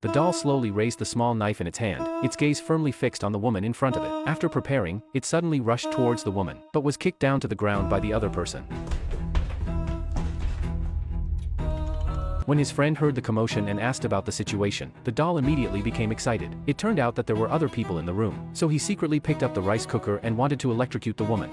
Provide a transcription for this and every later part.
The doll slowly raised the small knife in its hand, its gaze firmly fixed on the woman in front of it. After preparing, it suddenly rushed towards the woman, but was kicked down to the ground by the other person. When his friend heard the commotion and asked about the situation, the doll immediately became excited. It turned out that there were other people in the room, so he secretly picked up the rice cooker and wanted to electrocute the woman.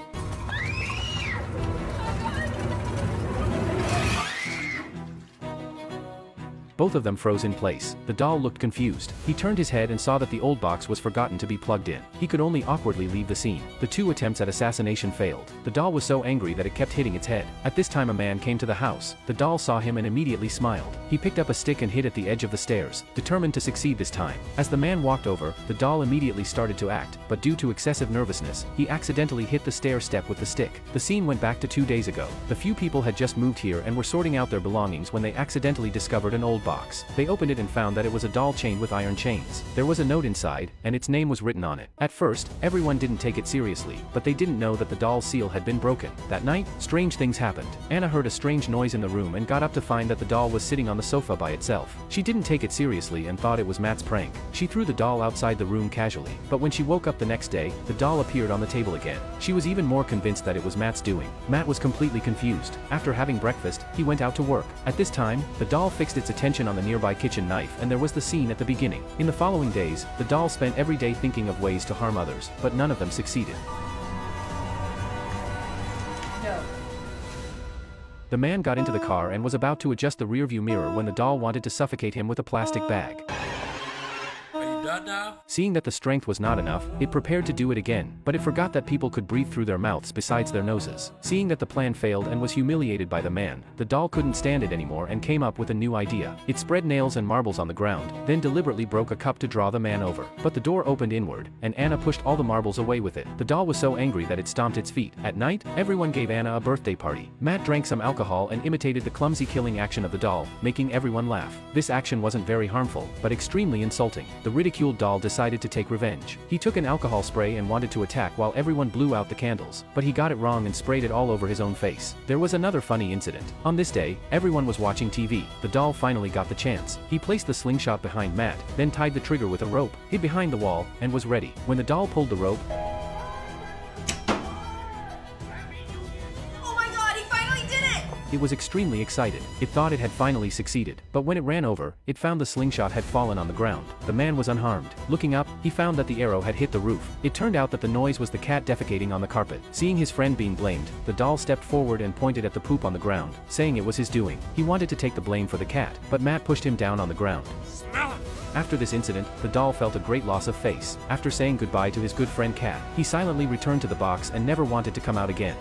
Both of them froze in place. The doll looked confused. He turned his head and saw that the old box was forgotten to be plugged in. He could only awkwardly leave the scene. The two attempts at assassination failed. The doll was so angry that it kept hitting its head. At this time a man came to the house. The doll saw him and immediately smiled. He picked up a stick and hid at the edge of the stairs, determined to succeed this time. As the man walked over, the doll immediately started to act, but due to excessive nervousness, he accidentally hit the stair step with the stick. The scene went back to 2 days ago. The few people had just moved here and were sorting out their belongings when they accidentally discovered an old box. They opened it and found that it was a doll chained with iron chains. There was a note inside, and its name was written on it. At first, everyone didn't take it seriously, but they didn't know that the doll's seal had been broken. That night, strange things happened. Anna heard a strange noise in the room and got up to find that the doll was sitting on the sofa by itself. She didn't take it seriously and thought it was Matt's prank. She threw the doll outside the room casually, but when she woke up the next day, the doll appeared on the table again. She was even more convinced that it was Matt's doing. Matt was completely confused. After having breakfast, he went out to work. At this time, the doll fixed its attention on the nearby kitchen knife, and there was the scene at the beginning. In the following days, the doll spent every day thinking of ways to harm others, but none of them succeeded. No. The man got into the car and was about to adjust the rearview mirror when the doll wanted to suffocate him with a plastic bag. Are you done now? Seeing that the strength was not enough, it prepared to do it again, but it forgot that people could breathe through their mouths besides their noses. Seeing that the plan failed and was humiliated by the man, the doll couldn't stand it anymore and came up with a new idea. It spread nails and marbles on the ground, then deliberately broke a cup to draw the man over. But the door opened inward, and Anna pushed all the marbles away with it. The doll was so angry that it stomped its feet. At night, everyone gave Anna a birthday party. Matt drank some alcohol and imitated the clumsy killing action of the doll, making everyone laugh. This action wasn't very harmful, but extremely insulting. The ridiculed doll decided to take revenge. He took an alcohol spray and wanted to attack while everyone blew out the candles, but he got it wrong and sprayed it all over his own face. There was another funny incident. On this day, everyone was watching TV. The doll finally got the chance. He placed the slingshot behind Matt, then tied the trigger with a rope, hid behind the wall, and was ready. When the doll pulled the rope, it was extremely excited. It thought it had finally succeeded. But when it ran over, it found the slingshot had fallen on the ground. The man was unharmed. Looking up, he found that the arrow had hit the roof. It turned out that the noise was the cat defecating on the carpet. Seeing his friend being blamed, the doll stepped forward and pointed at the poop on the ground, saying it was his doing. He wanted to take the blame for the cat, but Matt pushed him down on the ground. Smell it! After this incident, the doll felt a great loss of face. After saying goodbye to his good friend Cat, he silently returned to the box and never wanted to come out again.